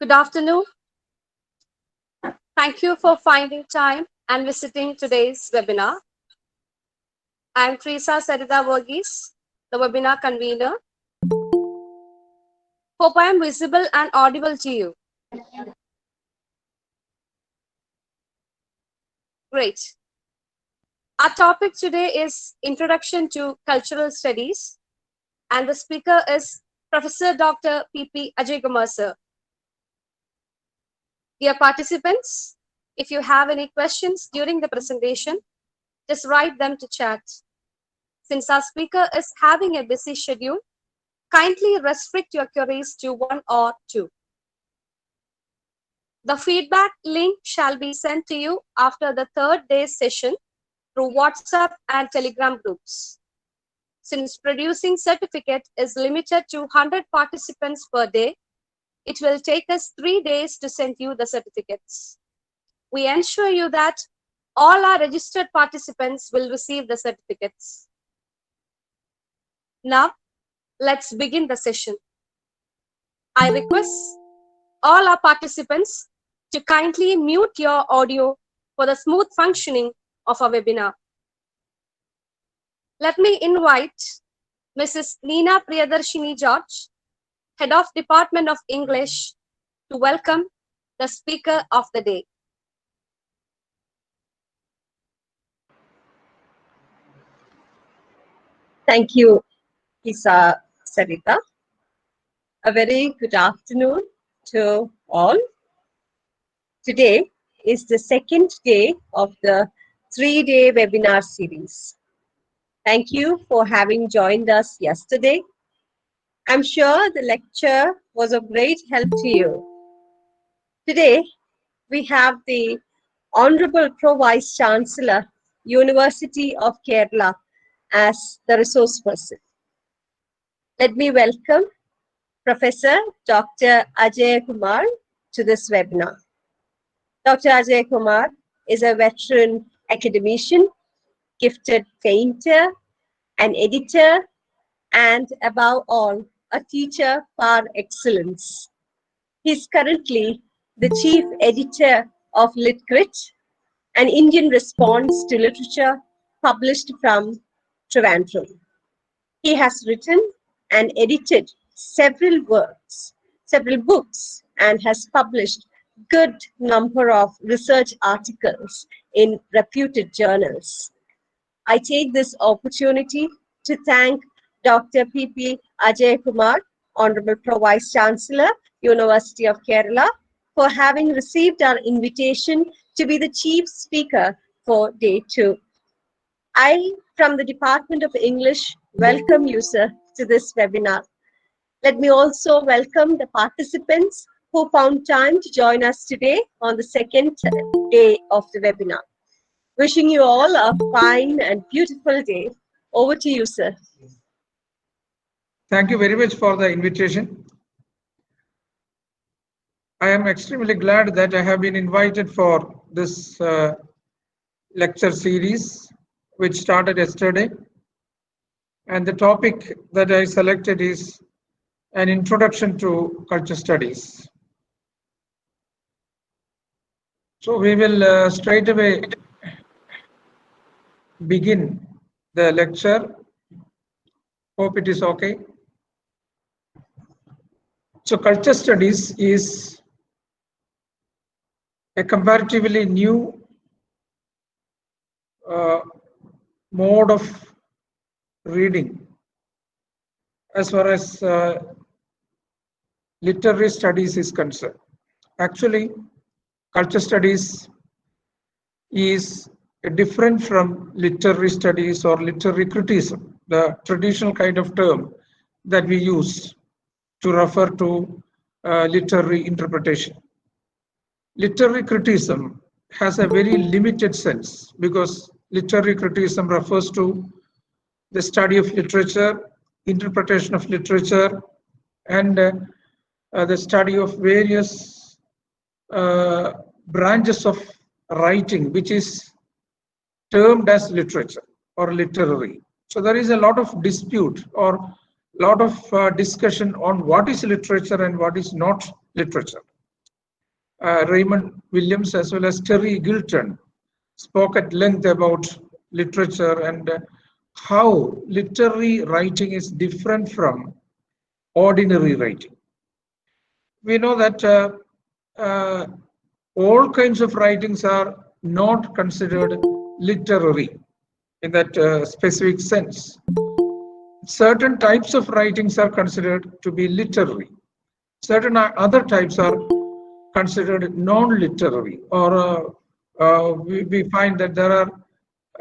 Good afternoon. Thank you for finding time and visiting today's webinar. I'm Teresa Sarita Verghese, the webinar convener. Hope I am visible and audible to you. Great. Our topic today is Introduction to Cultural Studies, and the speaker is Professor Dr. P.P. Ajayakumar, sir. Dear participants, if you have any questions during the presentation, just write them to chat. Since our speaker is having a busy schedule, kindly restrict your queries to one or two. The feedback link shall be sent to you after the third day's session through WhatsApp and Telegram groups. Since producing certificate is limited to 100 participants per day, it will take us 3 days to send you the certificates. We ensure you that all our registered participants will receive the certificates. Now, let's begin the session. I request all our participants to kindly mute your audio for the smooth functioning of our webinar. Let me invite Mrs. Neena Priyadarshini George, Head of Department of English, to welcome the speaker of the day. Thank you, Teresa Sarita. A very good afternoon to all. Today is the second day of the 3-day webinar series. Thank you for having joined us yesterday. I'm sure the lecture was of great help to you. Today, we have the Honorable Pro Vice Chancellor, University of Kerala, as the resource person. Let me welcome Professor Dr. Ajayakumar to this webinar. Dr. Ajayakumar is a veteran academician, gifted painter, an editor, and above all, a teacher par excellence. He is currently the chief editor of LitCrit, an Indian response to literature published from Trivandrum. He has written and edited several books, and has published good number of research articles in reputed journals. I take this opportunity to thank Dr. P.P. Ajayakumar, Honorable Pro Vice Chancellor, University of Kerala, for having received our invitation to be the chief speaker for day 2. I, from the Department of English, welcome you, sir, to this webinar. Let me also welcome the participants who found time to join us today on the second day of the webinar. Wishing you all a fine and beautiful day. Over to you, sir. Thank you very much for the invitation. I am extremely glad that I have been invited for this lecture series, which started yesterday. And the topic that I selected is an introduction to culture studies. So we will straight away begin the lecture. Hope it is okay. So culture studies is a comparatively new mode of reading as far as literary studies is concerned. Actually, culture studies is different from literary studies or literary criticism, the traditional kind of term that we use to refer to literary interpretation. Literary criticism has a very limited sense because literary criticism refers to the study of literature, interpretation of literature, and the study of various branches of writing, which is termed as literature or literary. So there is a lot of dispute or a lot of discussion on what is literature and what is not literature. Raymond Williams as well as Terry Gilton spoke at length about literature and how literary writing is different from ordinary writing. We know that uh, all kinds of writings are not considered literary in that specific sense. Certain types of writings are considered to be literary. Certain other types are considered non-literary, or we find that there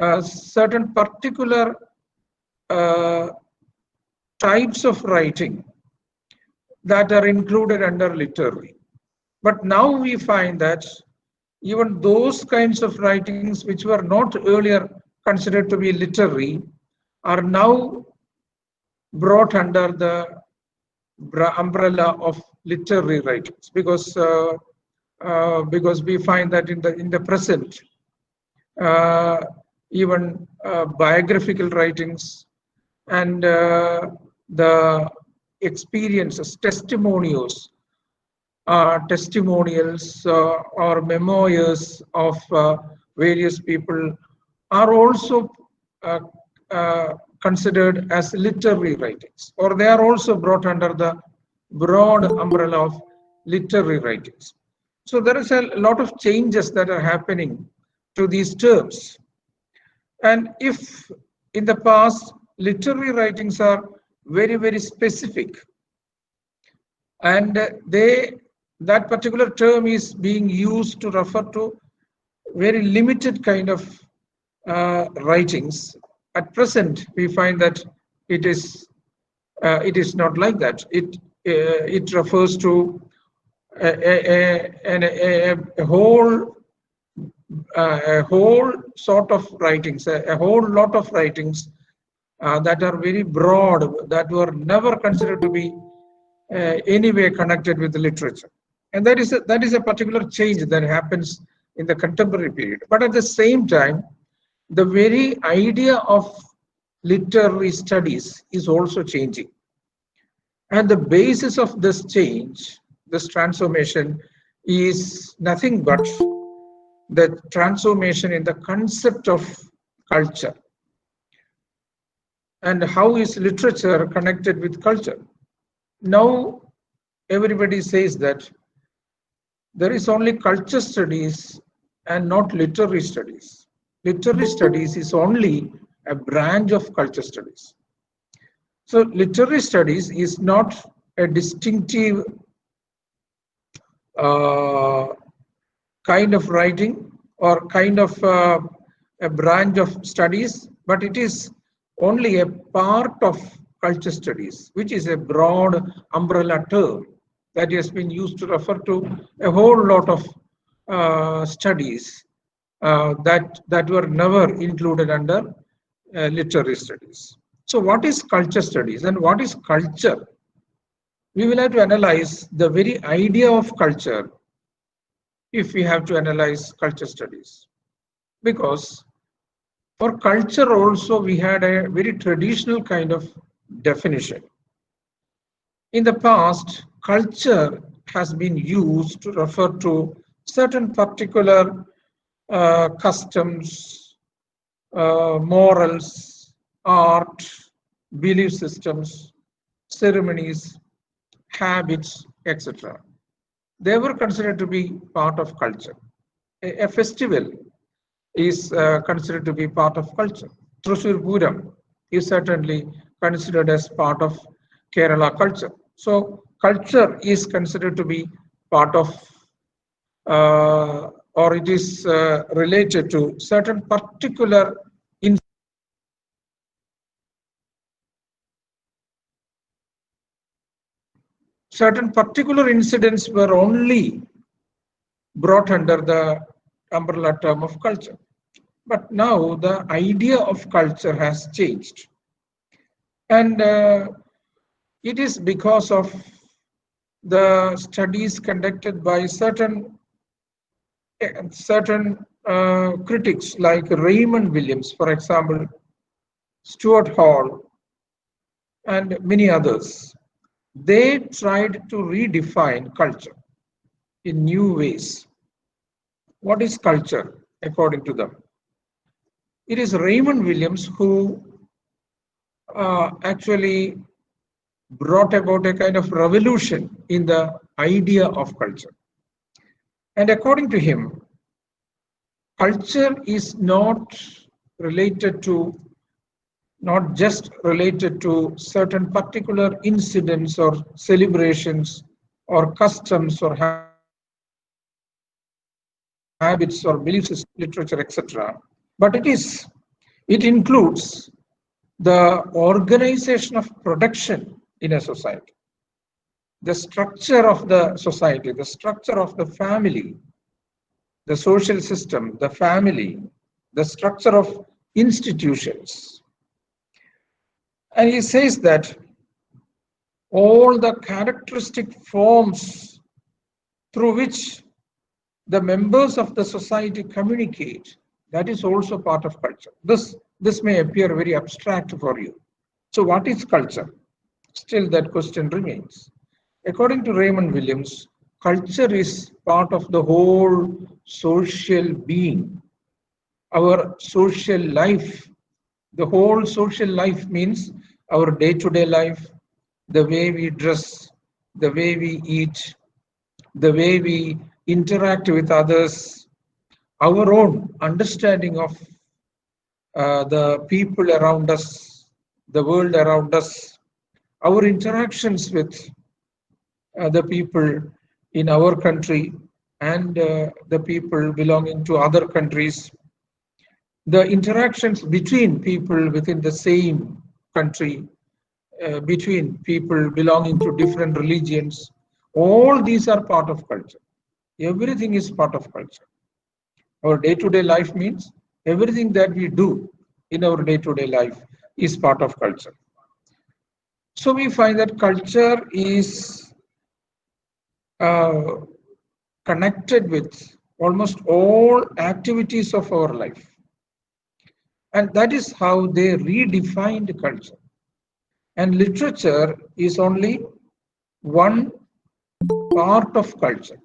are certain particular uh, types of writing that are included under literary. But now we find that even those kinds of writings which were not earlier considered to be literary are now brought under the umbrella of literary writings, because we find that in the present uh, even biographical writings and the experiences, testimonials or memoirs of various people are also uh, considered as literary writings, or they are also brought under the broad umbrella of literary writings. So there is a lot of changes that are happening to these terms. And if in the past literary writings are very, very specific, and that particular term is being used to refer to very limited kind of writings. At present, we find that it is not like that. It refers to a whole sort of writings, a whole lot of writings that are very broad, that were never considered to be any way connected with the literature. And that is a particular change that happens in the contemporary period. But at the same time, the very idea of literary studies is also changing. And the basis of this change, this transformation, is nothing but the transformation in the concept of culture. And how is literature connected with culture? Now, everybody says that there is only culture studies and not literary studies. Literary studies is only a branch of culture studies. So literary studies is not a distinctive kind of writing or kind of a branch of studies, but it is only a part of culture studies, which is a broad umbrella term that has been used to refer to a whole lot of studies that were never included under literary studies. So what is culture studies and what is culture? We will have to analyze the very idea of culture if we have to analyze culture studies. Because for culture also we had a very traditional kind of definition. In the past, culture has been used to refer to certain particular customs, morals, art, belief systems, ceremonies, habits, etc. They were considered to be part of culture. A festival is considered to be part of culture. Thrissur Puram is certainly considered as part of Kerala culture. So culture is considered to be part of or it is related to certain particular incidents were only brought under the umbrella term of culture. But now the idea of culture has changed. And it is because of the studies conducted by certain critics like Raymond Williams, for example, Stuart Hall, and many others. They tried to redefine culture. in new ways. What is culture according to them? It is Raymond Williams who actually brought about a kind of revolution in the idea of culture. And according to him, culture is not just related to certain particular incidents or celebrations or customs or habits or belief systems, literature, etc. But it includes the organization of production in a society, the structure of the society, the structure of the family, the social system, the family, the structure of institutions. And he says that all the characteristic forms through which the members of the society communicate, that is also part of culture. This may appear very abstract for you. So what is culture? Still that question remains. According to Raymond Williams, culture is part of the whole social being, our social life. The whole social life means our day-to-day life, the way we dress, the way we eat, the way we interact with others, our own understanding of the people around us, the world around us, our interactions with the people in our country and the people belonging to other countries, the interactions between people within the same country, between people belonging to different religions, all these are part of culture. Everything is part of culture. Our day-to-day life means everything that we do in our day-to-day life is part of culture. So we find that culture is connected with almost all activities of our life. And that is how they redefined culture. And literature is only one part of culture.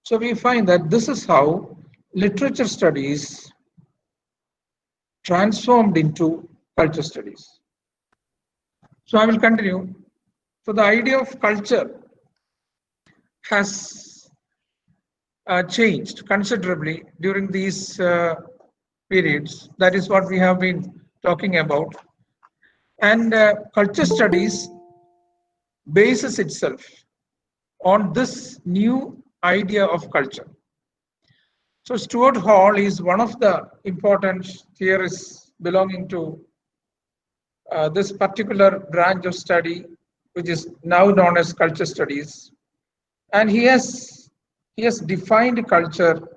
So we find that this is how literature studies transformed into culture studies. So I will continue. So the idea of culture has changed considerably during these periods. That is what we have been talking about. And culture studies bases itself on this new idea of culture. So Stuart Hall is one of the important theorists belonging to this particular branch of study, which is now known as culture studies. And he has defined culture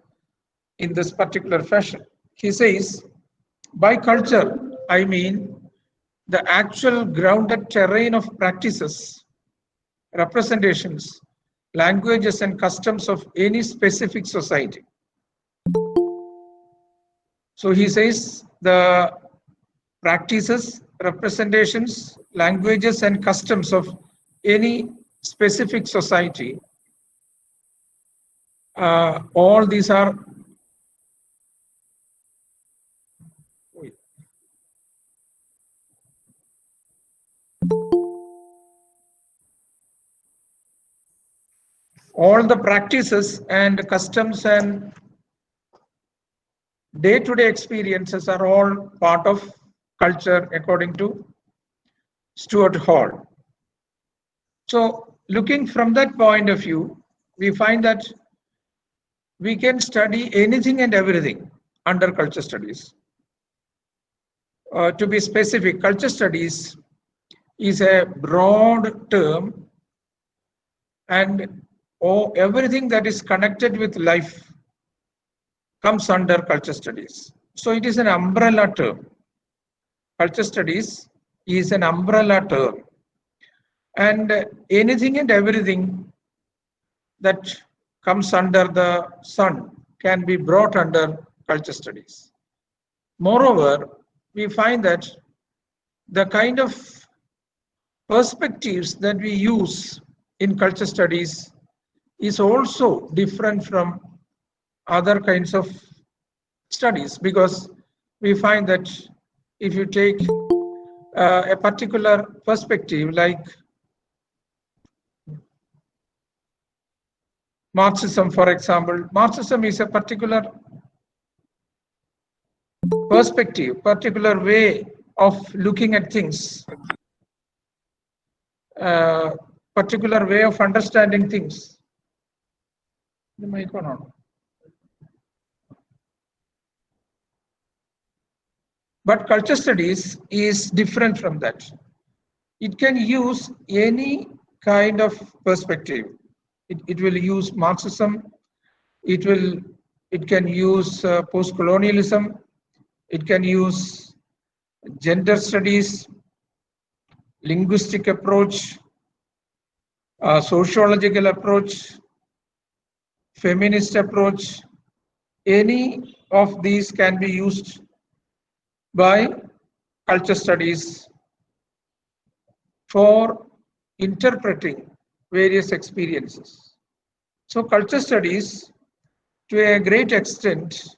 in this particular fashion. He says, by culture, I mean the actual grounded terrain of practices, representations, languages, and customs of any specific society. So he says the practices, representations, languages, and customs of any specific society, all these are all the practices and customs and day-to-day experiences are all part of culture according to Stuart Hall. So looking from that point of view, we find that we can study anything and everything under culture studies. To be specific, culture studies is a broad term, and everything that is connected with life comes under culture studies. So it is an umbrella term. Culture studies is an umbrella term, and anything and everything that comes under the sun can be brought under culture studies. Moreover, we find that the kind of perspectives that we use in culture studies is also different from other kinds of studies, because we find that if you take a particular perspective like Marxism, for example, Marxism is a particular perspective, particular way of looking at things, particular way of understanding things. The mic on. But culture studies is different from that. It can use any kind of perspective. It will use Marxism. It can use post-colonialism. It can use gender studies, linguistic approach, sociological approach, feminist approach. Any of these can be used by culture studies for interpreting various experiences. So culture studies, to a great extent,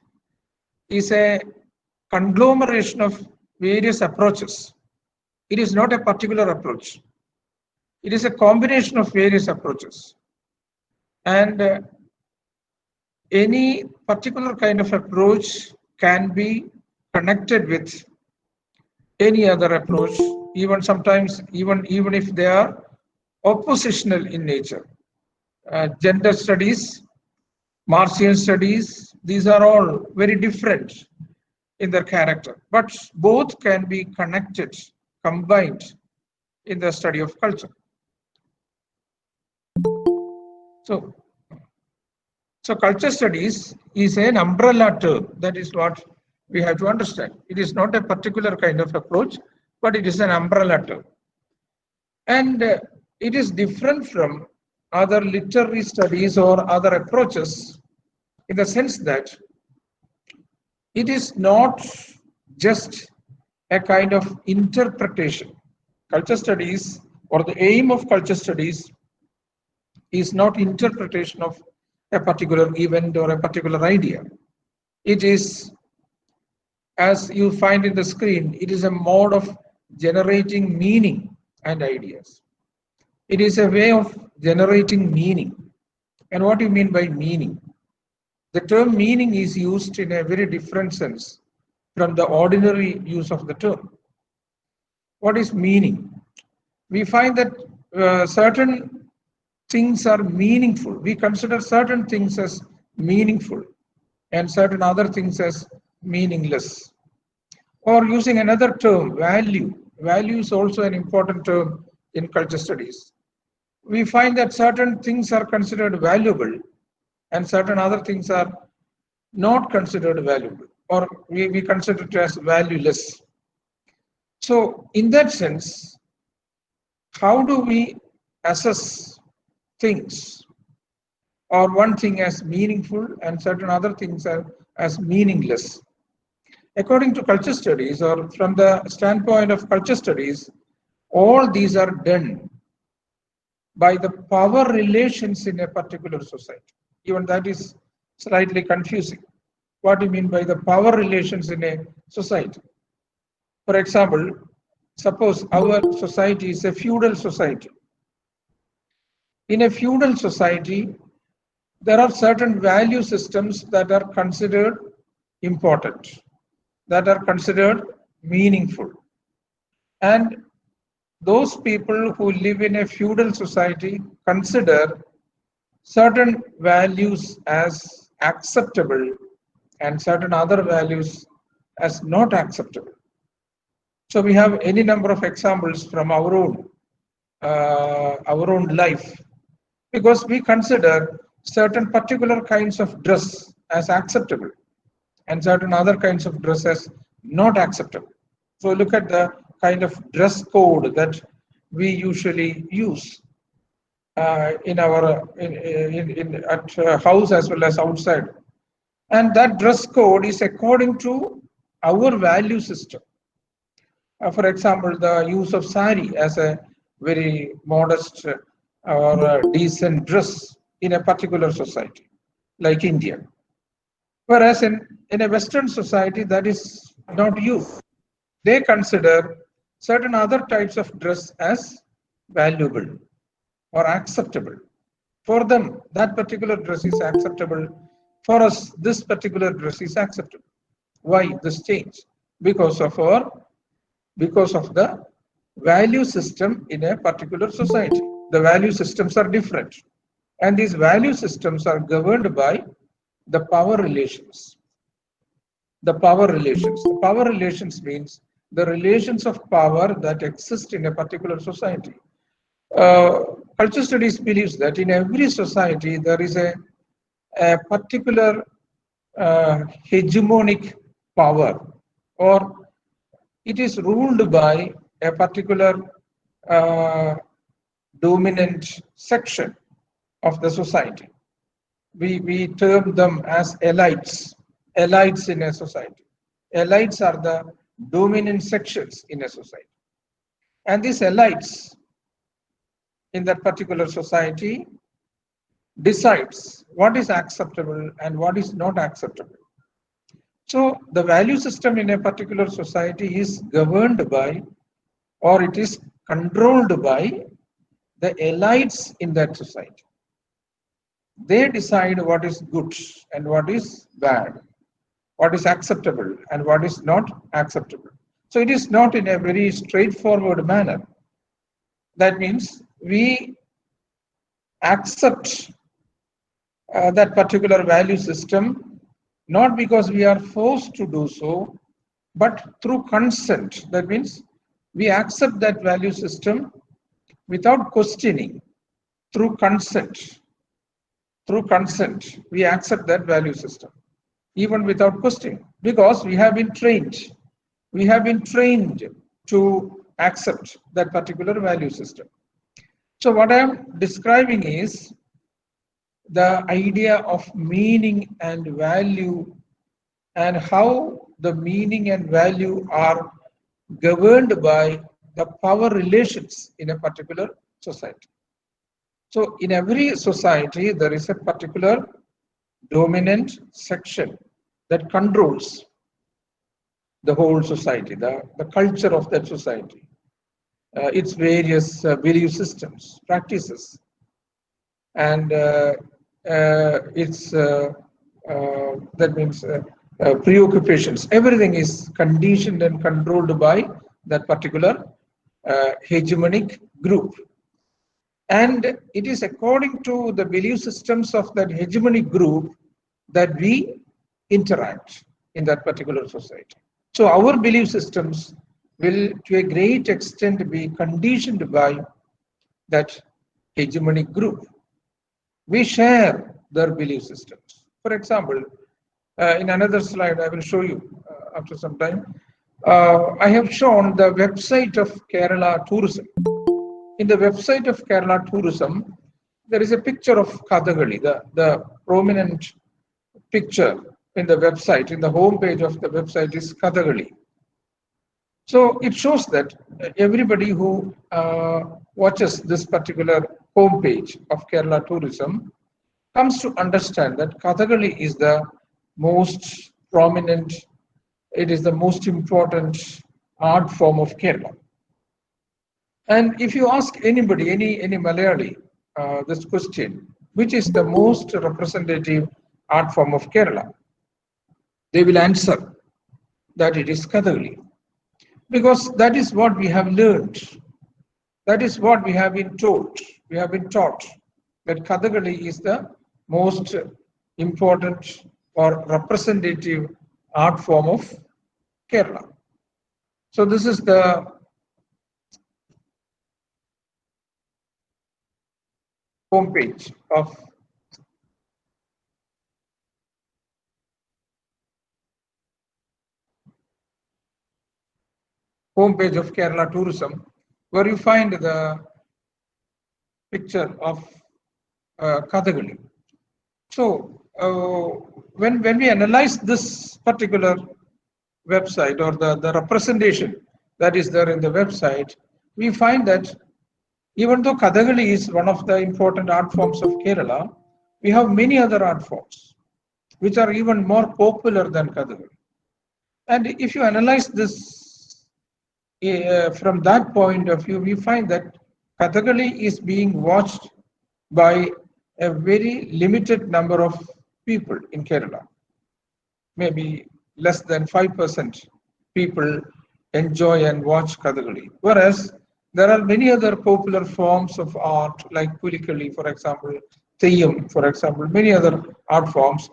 is a conglomeration of various approaches. It is not a particular approach. It is a combination of various approaches. And any particular kind of approach can be connected with any other approach, even sometimes, even if they are oppositional in nature. Gender studies, Marxian studies, these are all very different in their character, but both can be connected, combined in the study of culture. So culture studies is an umbrella term. That is what we have to understand. It is not a particular kind of approach, but it is an umbrella term. And it is different from other literary studies or other approaches in the sense that it is not just a kind of interpretation. Culture studies, or the aim of culture studies, is not interpretation of a particular event or a particular idea. It is, as you find in the screen, it is a mode of generating meaning and ideas. It is a way of generating meaning. And what do you mean by meaning? The term meaning is used in a very different sense from the ordinary use of the term. What is meaning? We find that certain things are meaningful. We consider certain things as meaningful and certain other things as meaningless. Or using another term, value. Value is also an important term in culture studies. We find that certain things are considered valuable and certain other things are not considered valuable, or we consider it as valueless. So in that sense, how do we assess things, or one thing as meaningful and certain other things as meaningless? According to culture studies, or from the standpoint of culture studies, all these are done by the power relations in a particular society. Even that is slightly confusing. What do you mean by the power relations in a society? For example, suppose our society is a feudal society. In a feudal society, there are certain value systems that are considered important, that are considered meaningful. And those people who live in a feudal society consider certain values as acceptable and certain other values as not acceptable. So we have any number of examples from our own life, because we consider certain particular kinds of dress as acceptable and certain other kinds of dress as not acceptable. So look at the kind of dress code that we usually use in our at house as well as outside, and that dress code is according to our value system. For example, the use of sari as a very modest or decent dress in a particular society, like India. Whereas in a Western society, that is not used. They consider certain other types of dress as valuable or acceptable. For them, that particular dress is acceptable. For us, this particular dress is acceptable. Why this change? Because of the value system in a particular society. The value systems are different. And these value systems are governed by the power relations. The power relations. The power relations means the relations of power that exist in a particular society. Culture studies believes that in every society there is a particular hegemonic power, or it is ruled by a particular uh, dominant section of the society. We term them as elites, elites in a society. Elites are the dominant sections in a society. And these elites in that particular society decides what is acceptable and what is not acceptable. So the value system in a particular society is governed by, or it is controlled by, the elites in that society. They decide what is good and what is bad, what is acceptable and what is not acceptable. So it is not in a very straightforward manner. That means we accept that particular value system not because we are forced to do so, but through consent. That means we accept that value system without questioning, through consent. Through consent, we accept that value system, even without questioning, because we have been trained. We have been trained to accept that particular value system. So what I am describing is the idea of meaning and value, and how the meaning and value are governed by the power relations in a particular society. So in every society, there is a particular dominant section that controls the whole society, the culture of that society, its various belief systems, practices, and its that means preoccupations. Everything is conditioned and controlled by that particular hegemonic group. And it is according to the belief systems of that hegemonic group that we interact in that particular society. So our belief systems will to a great extent be conditioned by that hegemonic group. We share their belief systems. For example, in another slide I will show you after some time, I have shown the website of Kerala Tourism. In the website of Kerala Tourism, there is a picture of Kathakali, the prominent picture in the website, in the home page of the website is Kathakali. So it shows that everybody who watches this particular home page of Kerala Tourism comes to understand that Kathakali is the most prominent, it is the most important art form of Kerala. And if you ask anybody, any Malayali, this question, which is the most representative art form of Kerala, they will answer that it is Kathakali. Because that is what we have learned. That is what we have been told. We have been taught that Kathakali is the most important or representative art form of Kerala. So this is the homepage of Kerala Tourism, where you find the picture of Kathakali. So when we analyze this particular website, or the representation that is there in the website, we find that even though Kathakali is one of the important art forms of Kerala, we have many other art forms which are even more popular than Kathakali. And if you analyze this from that point of view, we find that Kathakali is being watched by a very limited number of people in Kerala. Maybe less than 5% people enjoy and watch Kathakali. Whereas there are many other popular forms of art like Pulikali, for example, Theyyam, for example, many other art forms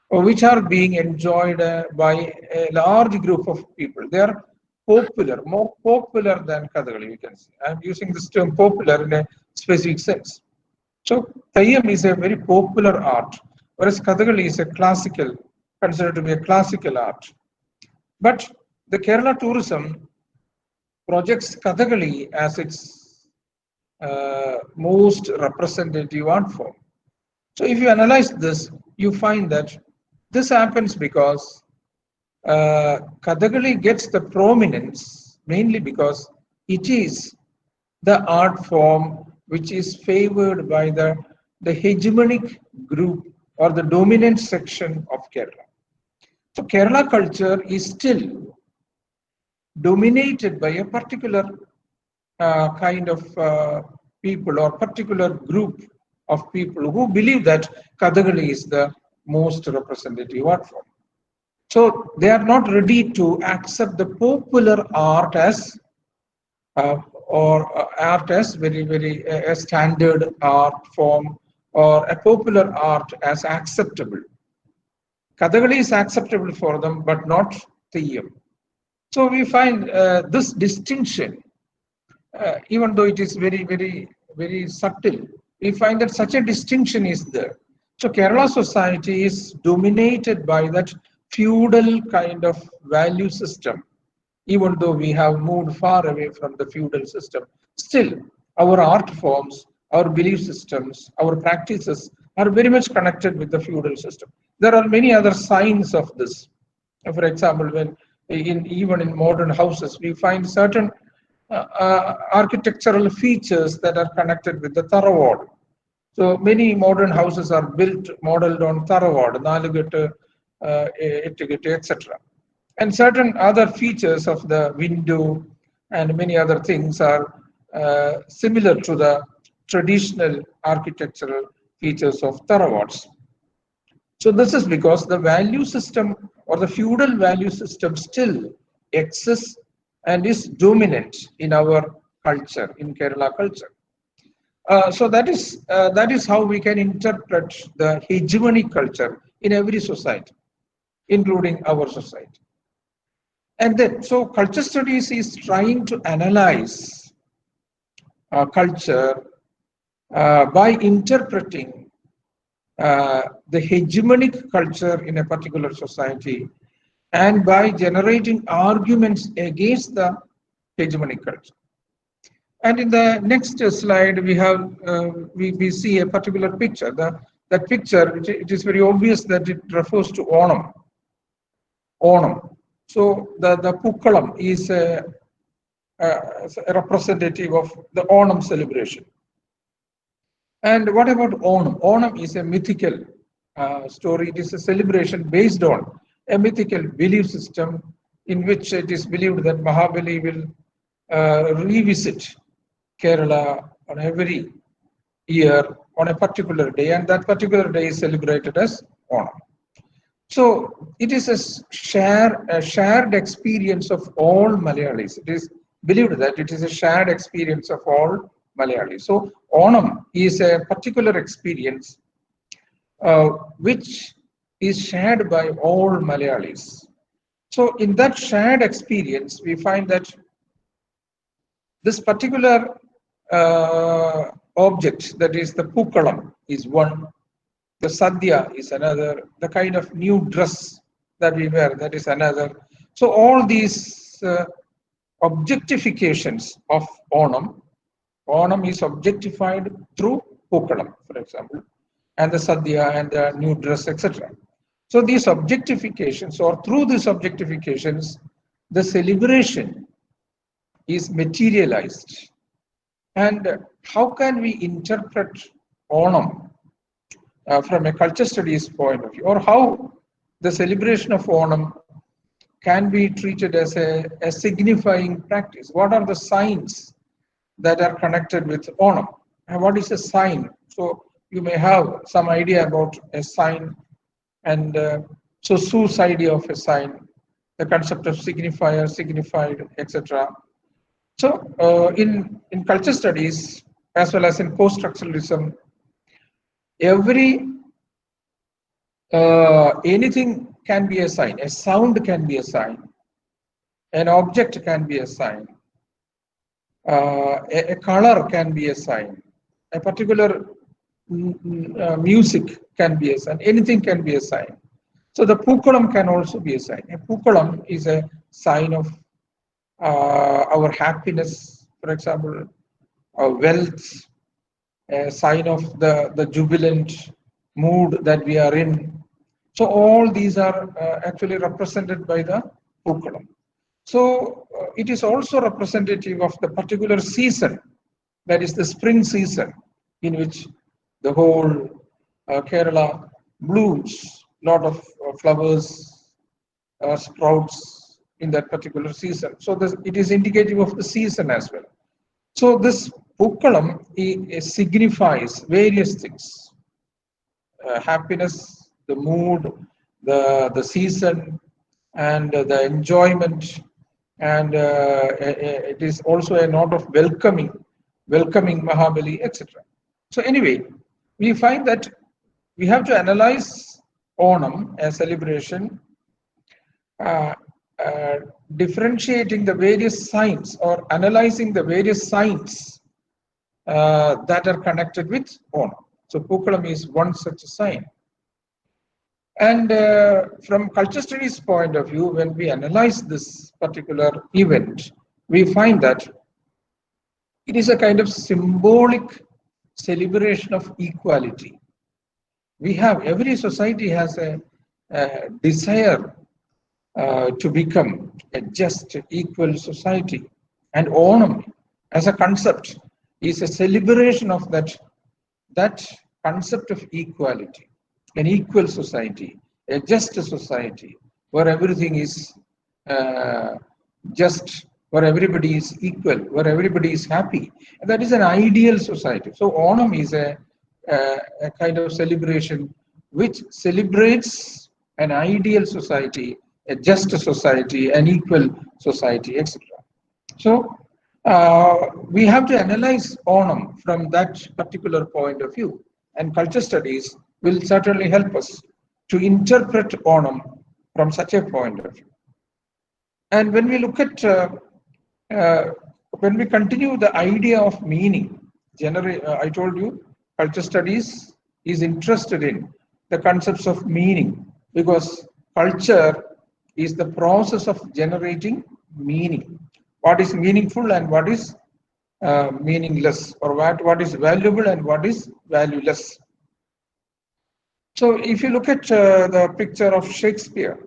which are being enjoyed by a large group of people. They are popular, more popular than Kathakali, we can say. I'm using this term popular in a specific sense. So Theyyam is a very popular art, whereas Kathakali is a classical, considered to be a classical art. But the Kerala tourism projects Kathakali as its most representative art form. So if you analyze this, you find that this happens because Kathakali gets the prominence mainly because it is the art form which is favored by the hegemonic group or the dominant section of Kerala. So Kerala culture is still dominated by a particular kind of people or particular group of people who believe that Kathakali is the most representative art form. So they are not ready to accept the popular art as art as very a standard art form or a popular art as acceptable. Kathakali is acceptable for them, but not Theyyam. So we find this distinction, even though it is very subtle, we find that such a distinction is there. So Kerala society is dominated by that feudal kind of value system. Even though we have moved far away from the feudal system, still our art forms, our belief systems, our practices are very much connected with the feudal system. There are many other signs of this. For example, when even in modern houses, we find certain architectural features that are connected with the Tharawad. So many modern houses are built modeled on Tharawad, Nalugate, Ettigate, etc. And certain other features of the window and many other things are similar to the traditional architectural features of Tharawads. So this is because the value system or the feudal value system still exists and is dominant in our culture, in Kerala culture. So that is how we can interpret the hegemony culture in every society, including our society. And then, so culture studies is trying to analyze culture by interpreting the hegemonic culture in a particular society and by generating arguments against the hegemonic culture. And in the next slide, we have we see a particular picture. That picture, it is very obvious that it refers to Onam. Onam. So the Pukkalam is a representative of the Onam celebration. And what about Onam? Onam is a mythical story. It is a celebration based on a mythical belief system in which it is believed that Mahabali will revisit Kerala on every year on a particular day, and that particular day is celebrated as Onam. So it is a shared experience of all Malayalis. It is believed that it is a shared experience of all Malayalis. So Onam is a particular experience which is shared by all Malayalis. So in that shared experience, we find that this particular object, that is the Pukkalam, is one. The sadhya is another, the kind of new dress that we wear, that is another. So all these objectifications of Onam is objectified through Pukkalam, for example, and the sadhya and the new dress, etc. So these objectifications, or through these objectifications, the celebration is materialized. And how can we interpret Onam from a culture studies point of view, or how the celebration of Onam can be treated as a signifying practice. What are the signs that are connected with Onam? And what is a sign? So you may have some idea about a sign, and so Sue's idea of a sign, the concept of signifier, signified, etc. So in culture studies, as well as in post-structuralism, anything can be a sign. A sound can be a sign. An object can be a sign. A color can be a sign. A particular music can be a sign. Anything can be a sign. So the Pookalam can also be a sign. A Pookalam is a sign of our happiness, for example, our wealth, a sign of the jubilant mood that we are in. So all these are actually represented by the Pookalam. So it is also representative of the particular season, that is the spring season, in which the whole Kerala blooms, lot of flowers, sprouts in that particular season. So it is indicative of the season as well. So this Pookalam signifies various things: happiness, the mood, the season, and the enjoyment, and it is also a note of welcoming Mahabali, etc. So anyway, we find that we have to analyze Onam, a celebration, uh, differentiating the various signs, or analyzing the various signs that are connected with Onam. So Pookalam is one such sign. And from culture studies point of view, when we analyze this particular event, we find that it is a kind of symbolic celebration of equality. Every society has a desire to become a just, equal society. And Onam, as a concept, is a celebration of that concept of equality. An equal society, a just society, where everything is just, where everybody is equal, where everybody is happy. And that is an ideal society. So Onam is a kind of celebration which celebrates an ideal society, a just society, an equal society, etc. So we have to analyze Onam from that particular point of view, and culture studies will certainly help us to interpret Onam from such a point of view. And when we look at, when we continue the idea of meaning, I told you, culture studies is interested in the concepts of meaning, because culture is the process of generating meaning. What is meaningful and what is meaningless, or what is valuable and what is valueless. So if you look at the picture of Shakespeare,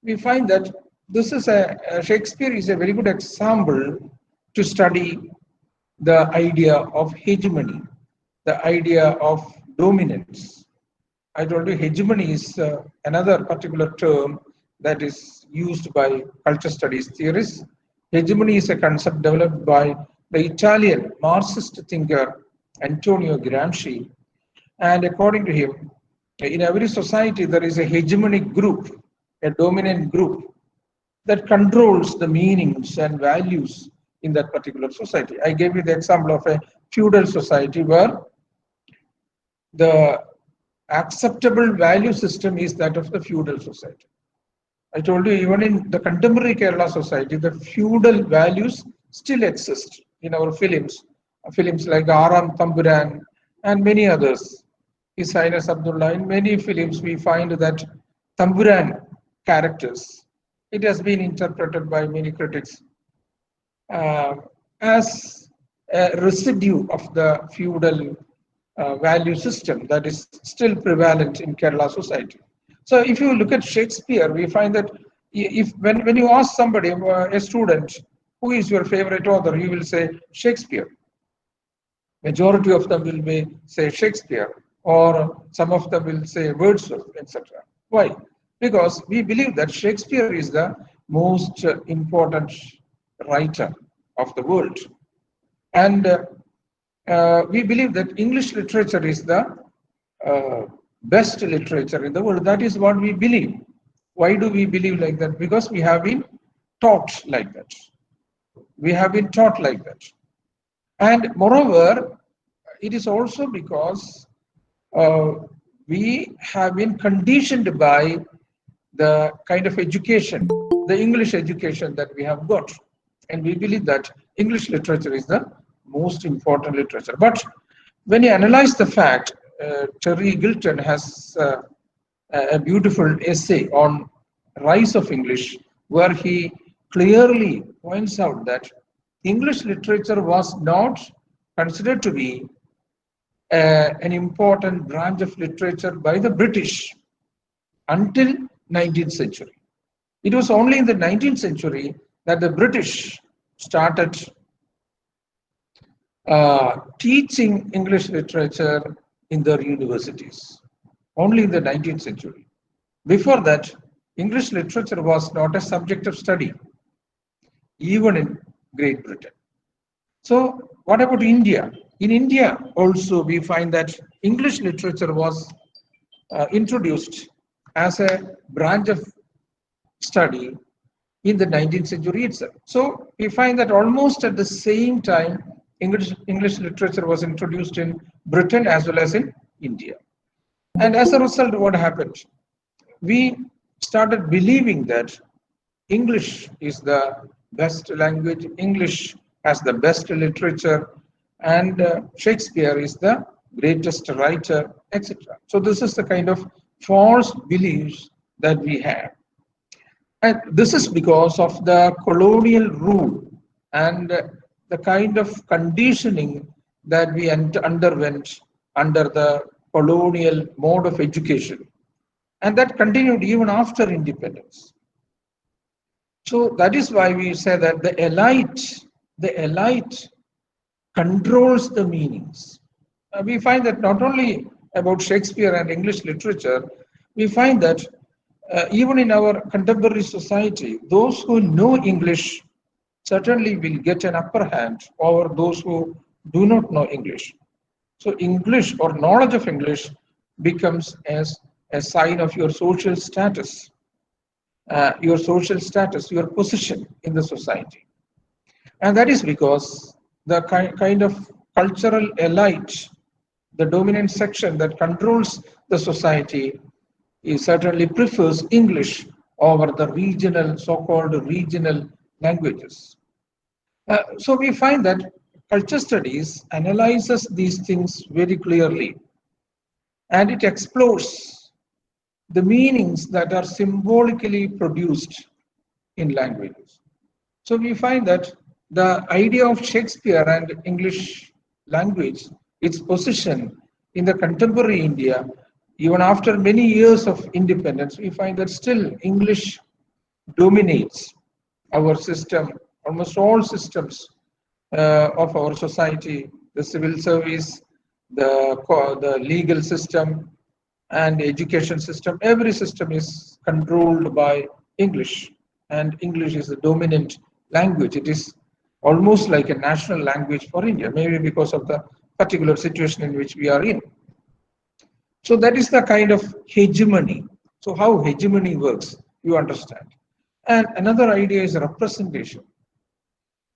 we find that this is Shakespeare is a very good example to study the idea of hegemony, the idea of dominance. I told you hegemony is another particular term that is used by culture studies theorists. Hegemony is a concept developed by the Italian Marxist thinker Antonio Gramsci, and according to him, in every society there is a hegemonic group, a dominant group that controls the meanings and values in that particular society. I gave you the example of a feudal society where the acceptable value system is that of the feudal society. I told you, even in the contemporary Kerala society, the feudal values still exist in our films like Aram Tamburan and many others. His Highness Abdullah, in many films we find that Tamburan characters, it has been interpreted by many critics as a residue of the feudal value system that is still prevalent in Kerala society. So if you look at Shakespeare, we find that when you ask somebody, a student, who is your favorite author, he will say Shakespeare. Majority of them will say Shakespeare. or some of them will say Wordsworth, etc. Why? Because we believe that Shakespeare is the most important writer of the world. And we believe that English literature is the best literature in the world. That is what we believe. Why do we believe like that? Because we have been taught like that. We have been taught like that. And moreover, it is also because uh, we have been conditioned by the kind of education, the English education that we have got. And we believe that English literature is the most important literature. But when you analyze the fact, Terry Gilton has a beautiful essay on rise of English, where he clearly points out that English literature was not considered to be an important branch of literature by the British until 19th century. It was only in the 19th century that the British started teaching English literature in their universities. Only in the 19th century. Before that, English literature was not a subject of study, even in Great Britain. So, what about India? In India, also, we find that English literature was introduced as a branch of study in the 19th century itself. So, we find that almost at the same time, English literature was introduced in Britain as well as in India. And as a result, what happened? We started believing that English is the best language, English has the best literature, and Shakespeare is the greatest writer, etc. So this is the kind of false beliefs that we have. And this is because of the colonial rule and the kind of conditioning that we underwent under the colonial mode of education. And that continued even after independence. So that is why we say that the elite controls the meanings. We find that not only about Shakespeare and English literature, we find that even in our contemporary society, those who know English certainly will get an upper hand over those who do not know English. So English or knowledge of English becomes as a sign of your social status, your position in the society. And that is because the kind of cultural elite, the dominant section that controls the society, certainly prefers English over the regional, so-called regional languages. So we find that culture studies analyzes these things very clearly, and it explores the meanings that are symbolically produced in languages. So we find that the idea of Shakespeare and English language, its position in the contemporary India, even after many years of independence, we find that still English dominates our system, almost all systems of our society, the civil service, the legal system, and the education system. Every system is controlled by English, and English is the dominant language. It is almost like a national language for India, maybe because of the particular situation in which we are in. So that is the kind of hegemony. So how hegemony works, you understand. And another idea is representation.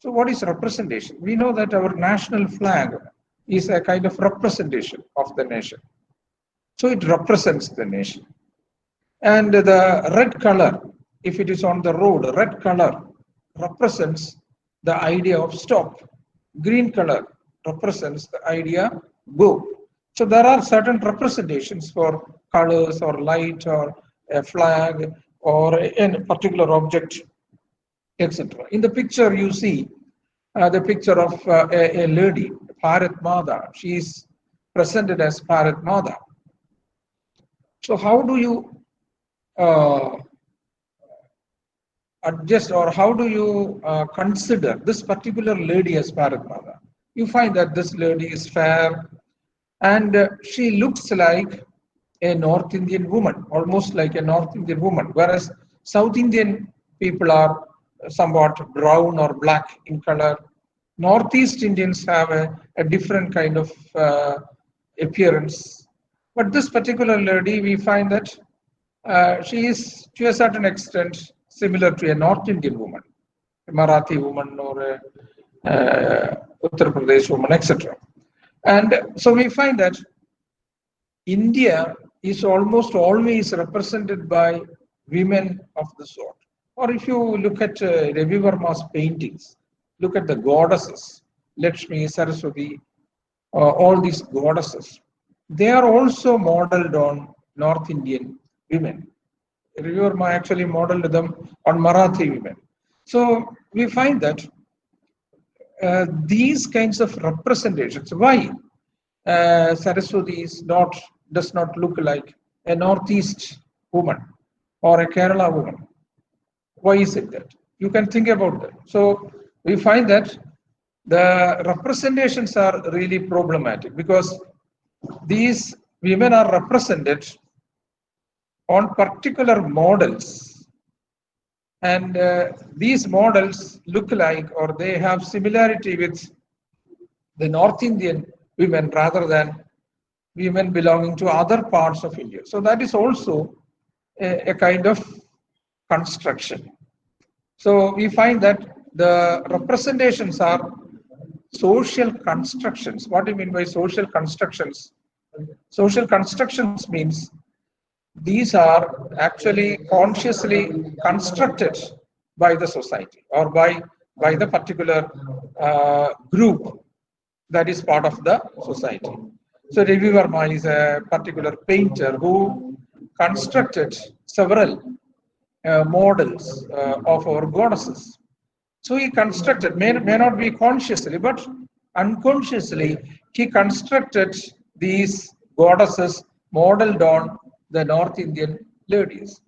So what is representation? We know that our national flag is a kind of representation of the nation. So it represents the nation. And the red color, if it is on the road, red color represents the idea of stop. Green color represents the idea go. So there are certain representations for colors or light or a flag or a particular object, etc. In the picture you see the picture of a lady, Bharat Mata. She is presented as Bharat Mata. So how do you adjust, or how do you consider this particular lady as Bharat Mata? You find that this lady is fair and she looks like a North Indian woman, almost like a North Indian woman, whereas South Indian people are somewhat brown or black in color. Northeast Indians have a different kind of appearance. But this particular lady, we find that she is to a certain extent similar to a North Indian woman, a Marathi woman or a Uttar Pradesh woman, etc. And so we find that India is almost always represented by women of the sort. Or if you look at Ravi Verma's paintings, look at the goddesses, Lakshmi, Saraswati, all these goddesses. They are also modeled on North Indian women. Ravi Verma actually modeled them on Marathi women. So we find that these kinds of representations, why Saraswati does not look like a Northeast woman or a Kerala woman. Why is it that? You can think about that. So we find that the representations are really problematic because these women are represented on particular models, and these models look like or they have similarity with the North Indian women rather than women belonging to other parts of India. So that is also a kind of construction. So we find that the representations are social constructions. What do you mean by social constructions? Social constructions means these are actually consciously constructed by the society or by the particular group that is part of the society. So Ravi Verma is a particular painter who constructed several models of our goddesses. So he constructed, may not be consciously, but unconsciously, he constructed these goddesses modeled on the North Indian ladies.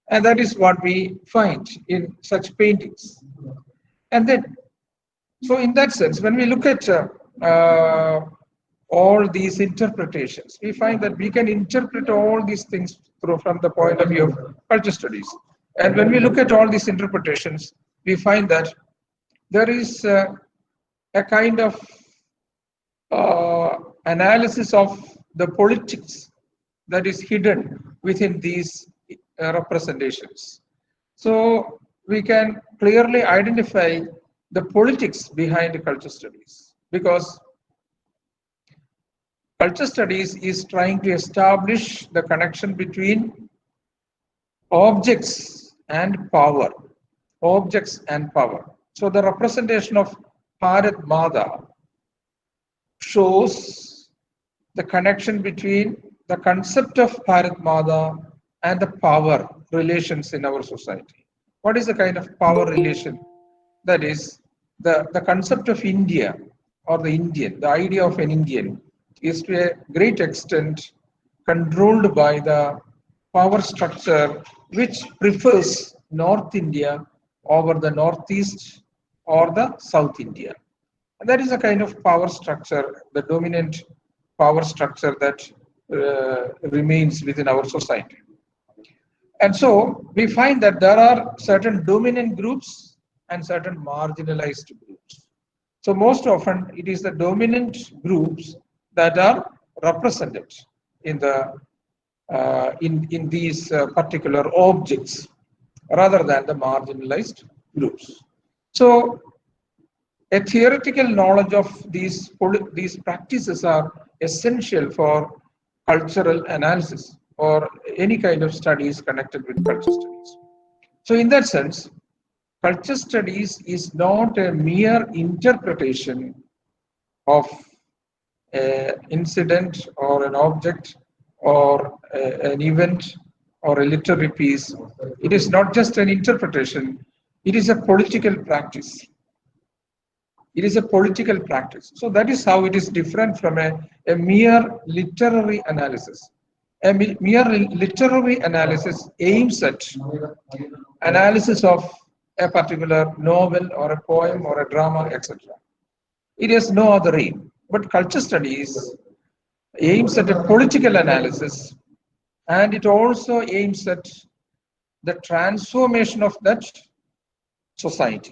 And that is what we find in such paintings. And then, so in that sense, when we look at all these interpretations, we find that we can interpret all these things from the point of view of culture studies. And when we look at all these interpretations, we find that there is a kind of analysis of the politics that is hidden within these representations. So we can clearly identify the politics behind culture studies because culture studies is trying to establish the connection between objects and power. Objects and power. So the representation of Bharat Mata shows the connection between the concept of Bharat Mata and the power relations in our society. What is the kind of power relation? That is, the concept of India or the Indian, the idea of an Indian is to a great extent controlled by the power structure which prefers North India over the Northeast or the South India. And that is a kind of power structure, the dominant power structure that remains within our society. And so we find that there are certain dominant groups and certain marginalized groups. So most often it is the dominant groups that are represented in the in these particular objects rather than the marginalized groups. So a theoretical knowledge of these practices are essential for cultural analysis or any kind of studies connected with culture studies. So in that sense, culture studies is not a mere interpretation of an incident or an object or an event or a literary piece. It is not just an interpretation, it is a political practice. It is a political practice. So that is how it is different from a mere literary analysis. A mere literary analysis aims at analysis of a particular novel or a poem or a drama, etc. It has no other aim. But culture studies aims at a political analysis, and it also aims at the transformation of that society,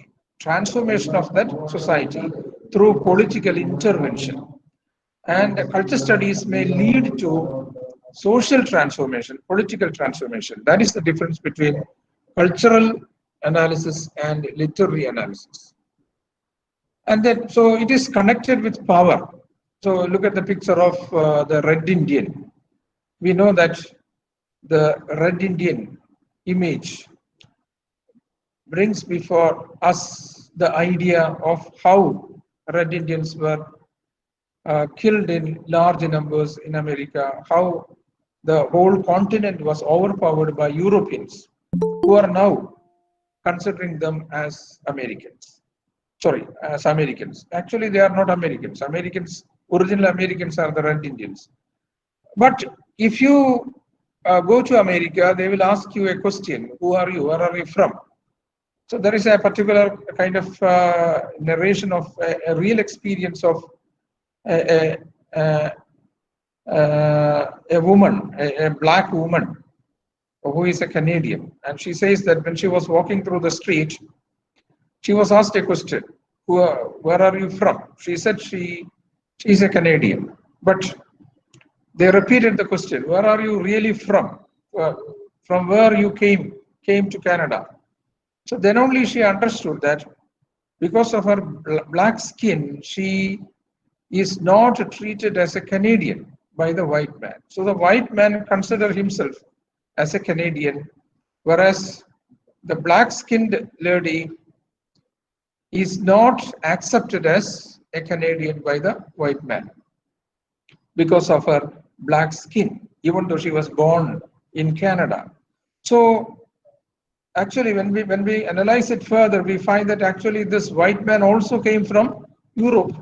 through political intervention. And culture studies may lead to social transformation, political transformation. That is the difference between cultural analysis and literary analysis. And then, so it is connected with power. So look at the picture of the Red Indian. We know that the Red Indian image brings before us the idea of how Red Indians were killed in large numbers in America, how the whole continent was overpowered by Europeans who are now considering them as Americans. Sorry, as Americans. Actually, they are not Americans. Original Americans are the Red Indians. But if you go to America, they will ask you a question: who are you? Where are you from? So there is a particular kind of narration of a real experience of a, a, a woman, a black woman who is a Canadian. And she says that when she was walking through the street, she was asked a question: where are you from? She said she's a Canadian. But they repeated the question: where are you really from? From where you came to Canada? So then only she understood that because of her black skin, she is not treated as a Canadian by the white man. So the white man considers himself as a Canadian, whereas the black-skinned lady is not accepted as a Canadian by the white man because of her black skin, even though she was born in Canada. So actually, when we analyze it further, we find that actually this white man also came from Europe.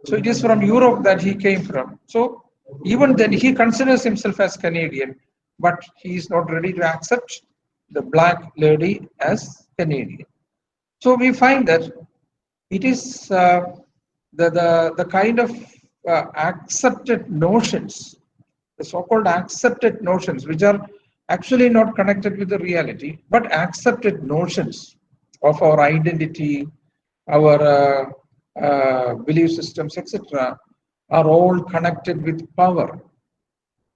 So it is from Europe that he came from. So even then he considers himself as Canadian, but he is not ready to accept the black lady as Canadian. So we find that it is the kind of accepted notions, the so-called accepted notions, which are actually not connected with the reality, but accepted notions of our identity, our belief systems, etc., are all connected with power.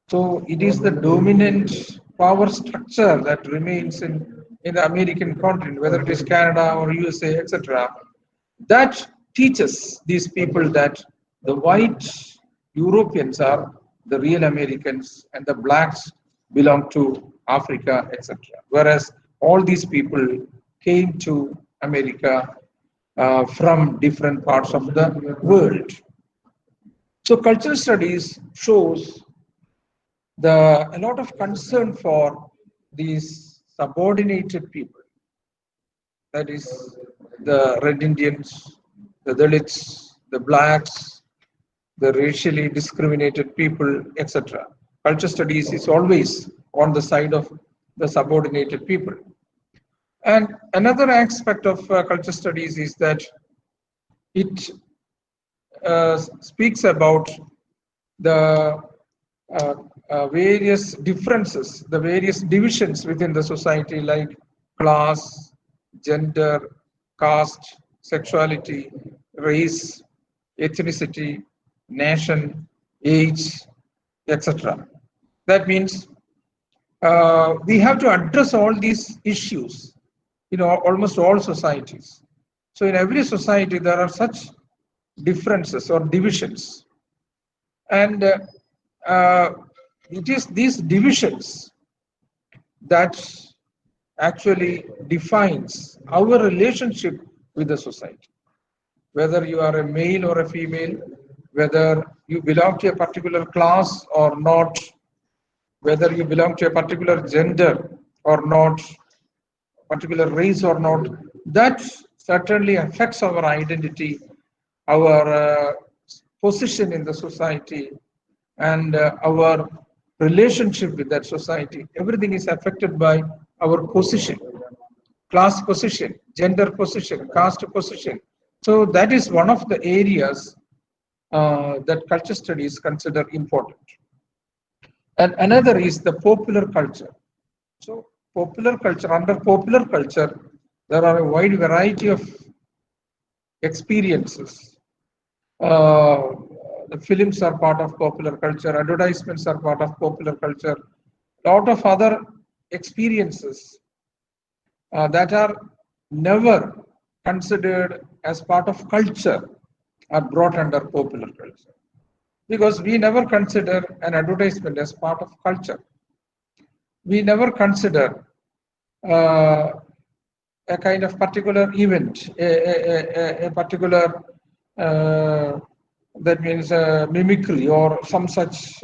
So it is the dominant power structure that remains in the American continent, whether it is Canada or USA, etc., that teaches these people that the white Europeans are the real Americans and the blacks belong to Africa, etc. Whereas all these people came to America from different parts of the world. So cultural studies shows a lot of concern for these subordinated people, that is the Red Indians, the Dalits, the blacks, the racially discriminated people, etc. Culture studies is always on the side of the subordinated people. And another aspect of culture studies is that it speaks about the various differences, the various divisions within the society, like class, gender, caste, sexuality, race, ethnicity, nation, age, etc. That means we have to address all these issues in almost all societies. So in every society, there are such differences or divisions. And it is these divisions that actually defines our relationship with the society. Whether you are a male or a female, whether you belong to a particular class or not, whether you belong to a particular gender or not, particular race or not, that certainly affects our identity, our position in the society, and our relationship with that society. Everything is affected by our position, class position, gender position, caste position. So that is one of the areas that culture studies consider important. And another is the popular culture. So popular culture, under popular culture, there are a wide variety of experiences. Uh, the films are part of popular culture, advertisements are part of popular culture, lot of other experiences that are never considered as part of culture are brought under popular culture. Because we never consider an advertisement as part of culture. We never consider uh, a kind of particular event, a particular uh, that means mimicry or some such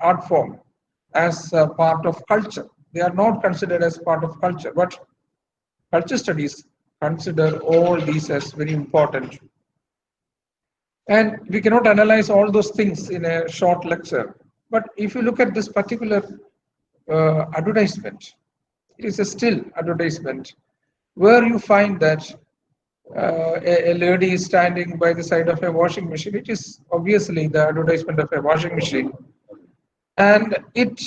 art form as a part of culture. They are not considered as part of culture, but culture studies consider all these as very important. And we cannot analyze all those things in a short lecture. But if you look at this particular advertisement, it is a still advertisement where you find that a lady is standing by the side of a washing machine. It is obviously the advertisement of a washing machine. And it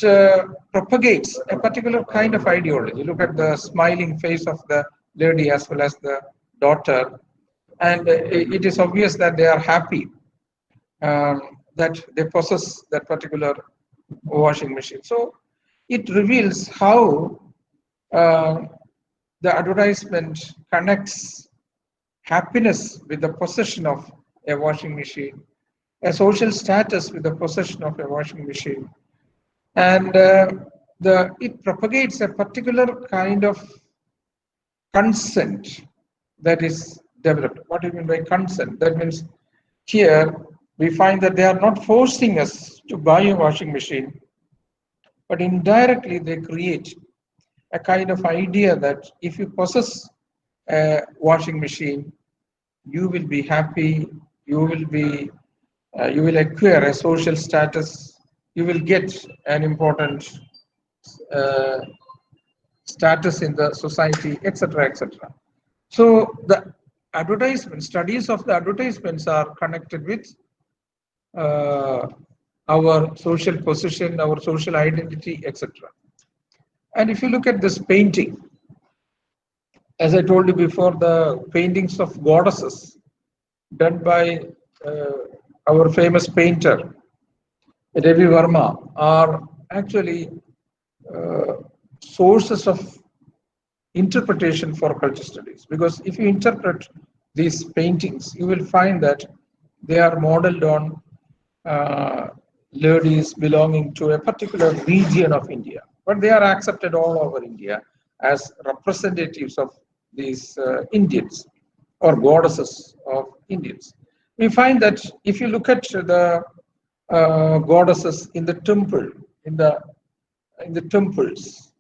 propagates a particular kind of ideology. Look at the smiling face of the lady as well as the daughter. And it is obvious that they are happy that they possess that particular washing machine. So it reveals how uh, the advertisement connects happiness with the possession of a washing machine, a social status with the possession of a washing machine, and it propagates a particular kind of consent that is developed. What do you mean by consent? That means here we find that they are not forcing us to buy a washing machine, but indirectly they create a kind of idea that if you possess a washing machine, you will be happy, you will be, you will acquire a social status, you will get an important uh, status in the society, etc., etc. So the advertisement studies of the advertisements are connected with uh, our social position, our social identity, etc. And if you look at this painting, as I told you before, the paintings of goddesses done by uh, our famous painter Ravi Verma are actually uh, sources of interpretation for culture studies. Because if you interpret these paintings, you will find that they are modeled on uh, ladies belonging to a particular region of India, but they are accepted all over India as representatives of these Indians or goddesses of Indians. We find that if you look at the goddesses in the temple, in the temples,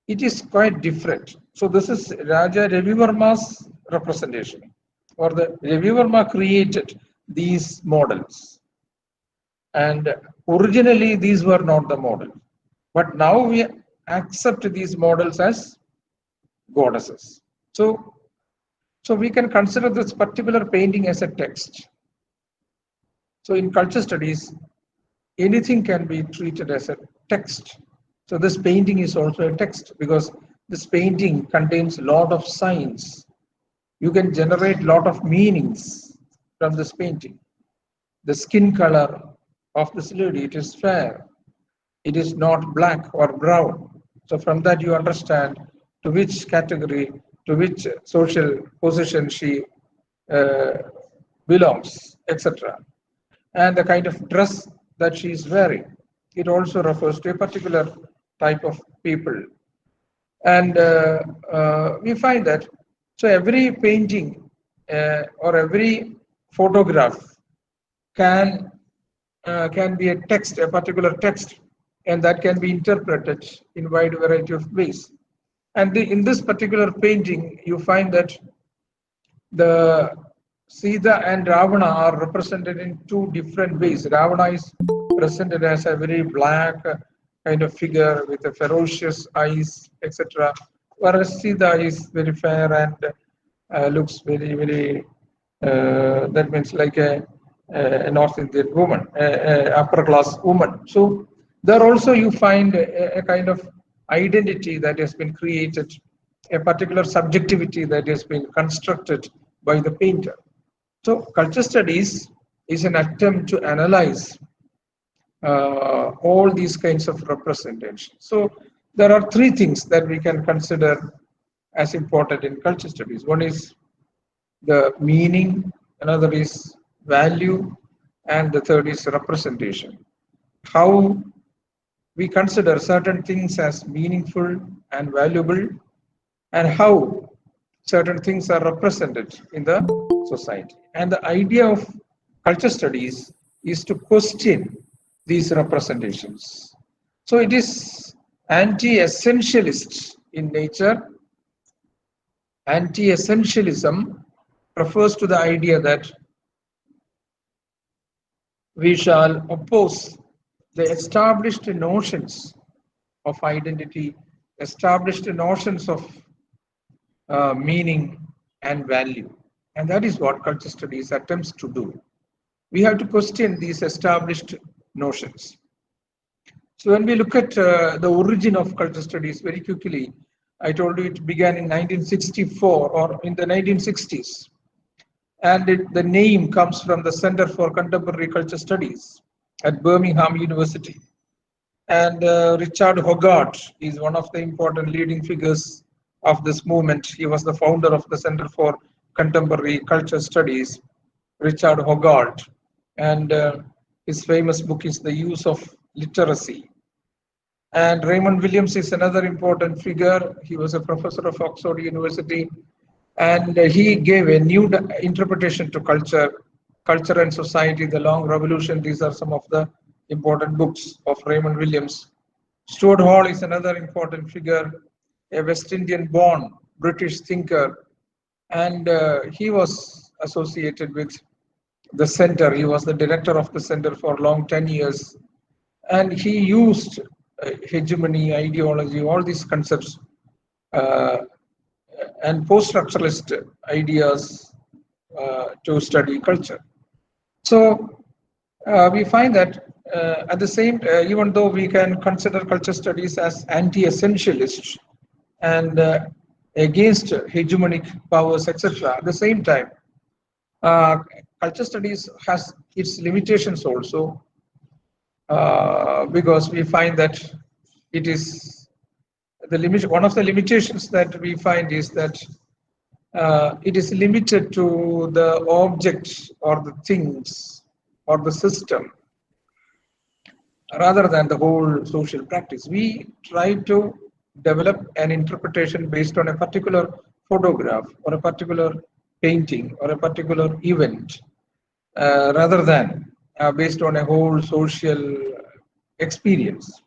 it is quite different. So this is Raja Ravi Verma's representation, or the Ravi Verma created these models. And originally, these were not the model. But now we accept these models as goddesses. So, so we can consider this particular painting as a text. So in culture studies, anything can be treated as a text. So this painting is also a text because this painting contains a lot of signs. You can generate a lot of meanings from this painting. The skin color of this lady, it is fair. It is not black or brown. So from that you understand to which category, to which social position she uh, belongs, etc. And the kind of dress that she is wearing. It also refers to a particular type of people. And we find that, so every painting or every photograph can be a text, a particular text, and that can be interpreted in wide variety of ways. And in this particular painting, you find that the Sita and Ravana are represented in two different ways. Ravana is presented as a very black kind of figure with a ferocious eyes, etc. Whereas Sita is very fair and looks very, very, that means like a North Indian woman, upper class woman. So there also you find a kind of identity that has been created, a particular subjectivity that has been constructed by the painter. So culture studies is an attempt to analyze all these kinds of representations. So there are three things that we can consider as important in culture studies. One is the meaning, another is value, and the third is representation. How we consider certain things as meaningful and valuable, and how certain things are represented in the society. And the idea of culture studies is to question these representations. So it is anti-essentialist in nature. Anti-essentialism refers to the idea that we shall oppose the established notions of identity, established notions of meaning and value. And that is what culture studies attempts to do. We have to question these established notions. So when we look at the origin of culture studies very quickly, I told you it began in 1964 or in the 1960s. And the name comes from the Center for Contemporary Culture Studies at Birmingham University. And Richard Hogarth is one of the important leading figures of this movement. He was the founder of the Center for Contemporary Culture Studies, Richard Hogarth. And his famous book is The Use of Literacy. And Raymond Williams is another important figure. He was a professor of Oxford University, and he gave a new interpretation to culture, Culture and Society, The Long Revolution. These are some of the important books of Raymond Williams. Stuart Hall is another important figure, a West Indian born British thinker, and he was associated with the center. He was the director of the center for long 10 years, and he used hegemony, ideology, all these concepts and post-structuralist ideas to study culture. So we find that at the same, even though we can consider culture studies as anti-essentialist and against hegemonic powers, etc., at the same time, culture studies has its limitations also, because we find that it is the limit. One of the limitations that we find is that it is limited to the objects or the things or the system rather than the whole social practice. We try to develop an interpretation based on a particular photograph or a particular painting or a particular event rather than based on a whole social experience.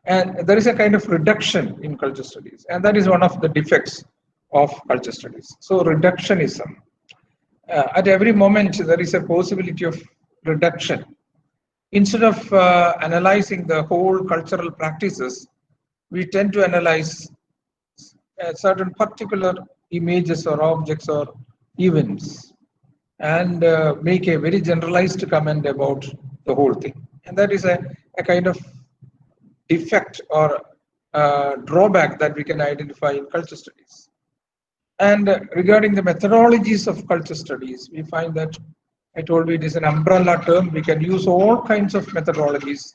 And there is a kind of reduction in culture studies, and that is one of the defects of culture studies. So reductionism. At every moment, there is a possibility of reduction. Instead of analyzing the whole cultural practices, we tend to analyze certain particular images or objects or events and make a very generalized comment about the whole thing. And that is a kind of defect or drawback that we can identify in culture studies. And regarding the methodologies of culture studies, we find that I told you it is an umbrella term. We can use all kinds of methodologies,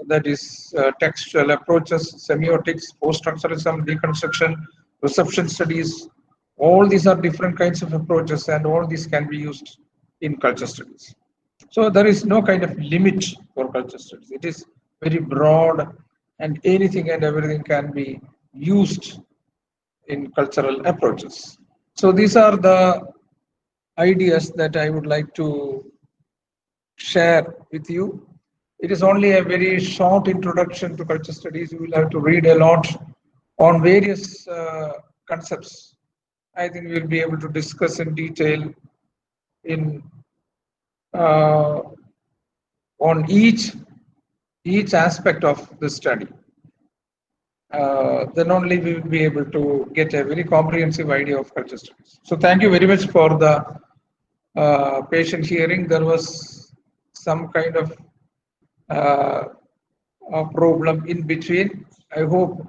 that is textual approaches, semiotics, post-structuralism, deconstruction, reception studies. All these are different kinds of approaches, and all these can be used in culture studies. So there is no kind of limit for culture studies. It is very broad, and anything and everything can be used in cultural approaches. So these are the ideas that I would like to share with you. It is only a very short introduction to culture studies. You will have to read a lot on various concepts. I think we'll be able to discuss in detail in on each aspect of the study. Then only we will be able to get a very comprehensive idea of culture studies. So thank you very much for the patient hearing, there was some kind of a problem in between. I hope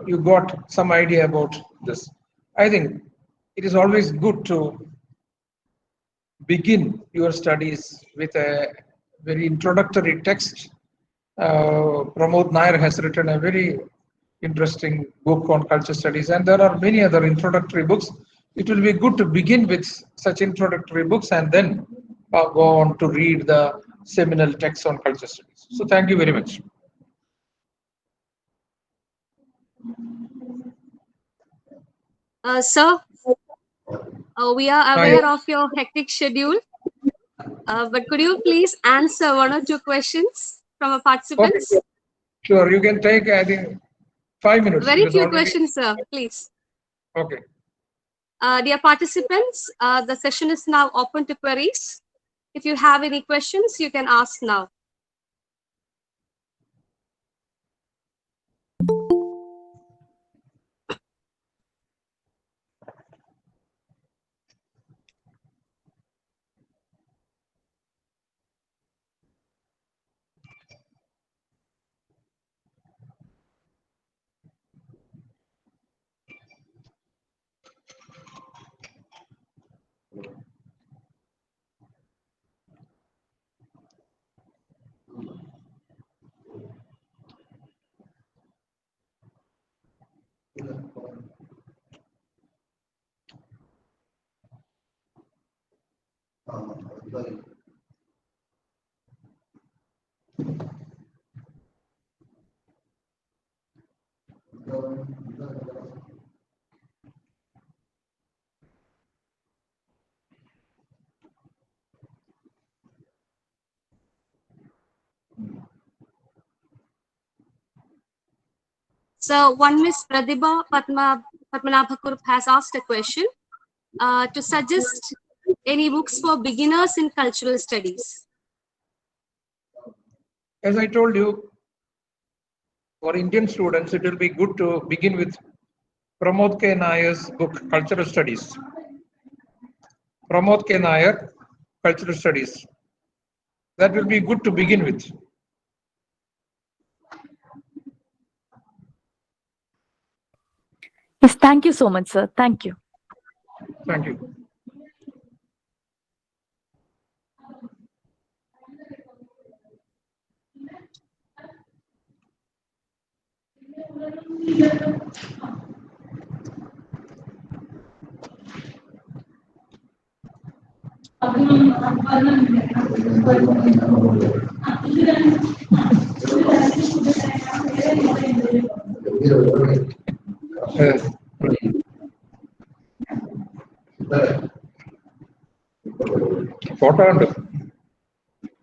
you got some idea about this. I think it is always good to begin your studies with a very introductory text. Pramod Nair has written a very interesting book on culture studies, and there are many other introductory books. It will be good to begin with such introductory books and then go on to read the seminal texts on culture studies. So thank you very much. Sir, we are aware of your hectic schedule, but could you please answer one or two questions from our participants? Okay. Sure, you can take, I think, 5 minutes. Very few questions, sir, please. Okay. Dear participants, the session is now open to queries. If you have any questions, you can ask now. So one Miss Pratibha Padmanabhakur has asked a question to suggest any books for beginners in cultural studies. As I told you, for Indian students, it will be good to begin with Pramod K. Nair's book, Cultural Studies. Pramod K. Nair, Cultural Studies. That will be good to begin with. Yes, thank you so much, sir. Thank you. Thank you.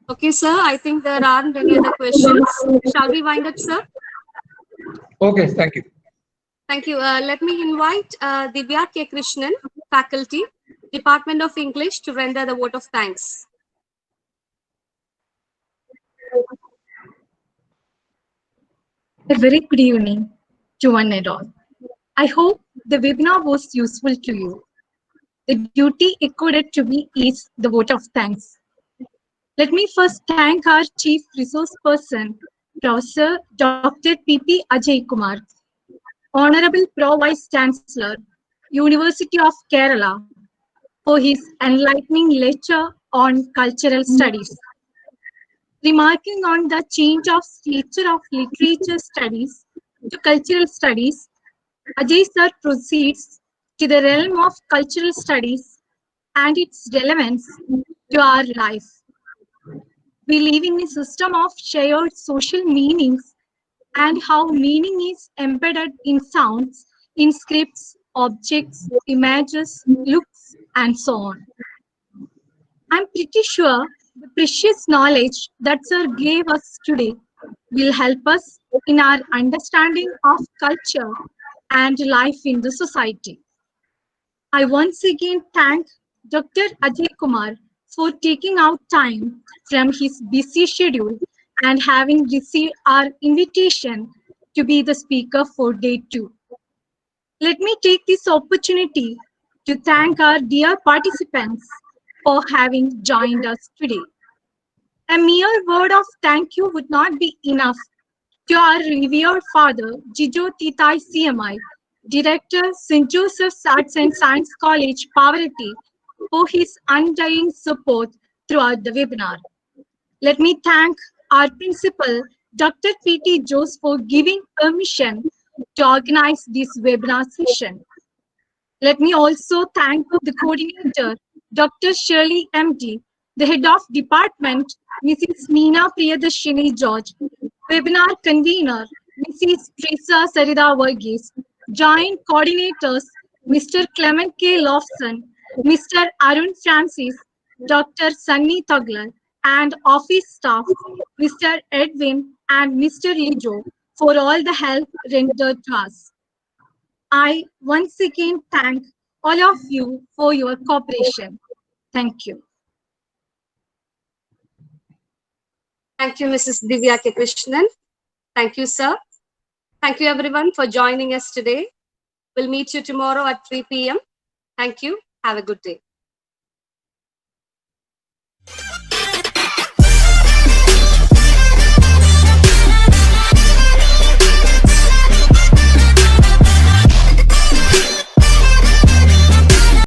Okay, sir, I think there aren't any other questions. Shall we wind up, sir? Okay, thank you. Thank you. Let me invite Divya K. Krishnan, faculty, Department of English, to render the vote of thanks. A very good evening to one and all. I hope the webinar was useful to you. The duty accorded to me is the vote of thanks. Let me first thank our Chief Resource Person, Professor Dr. P.P. Ajayakumar, Honorable Pro Vice Chancellor, University of Kerala, for his enlightening lecture on cultural studies. Remarking on the change of stature of literature studies to cultural studies, Ajay sir proceeds to the realm of cultural studies and its relevance to our life. We live in a system of shared social meanings and how meaning is embedded in sounds, in scripts, objects, images, looks, and so on. I'm pretty sure the precious knowledge that sir gave us today will help us in our understanding of culture and life in the society. I once again thank Dr. Ajayakumar for taking out time from his busy schedule and having received our invitation to be the speaker for day 2. Let me take this opportunity to thank our dear participants for having joined us today. A mere word of thank you would not be enough to our revered father, Jijo Titai CMI, Director, St. Joseph's Arts and Science College, Pavaratty, for his undying support throughout the webinar. Let me thank our principal, Dr. P.T. Jose, for giving permission to organize this webinar session. Let me also thank the coordinator, Dr. Shirley MD, the head of department, Mrs. Meena Priyadashini George, webinar convener, Mrs. Teresa Sarida Varghese, joint coordinators, Mr. Clement K. Lofson, Mr. Arun Francis, Dr. Sunny Tugler, and office staff, Mr. Edwin and Mr. Lijo, for all the help rendered to us. I once again thank all of you for your cooperation. Thank you. Thank you, Mrs. Divya K. Krishnan. Thank you, sir. Thank you, everyone, for joining us today. We'll meet you tomorrow at 3 p.m. Thank you. Have a good day.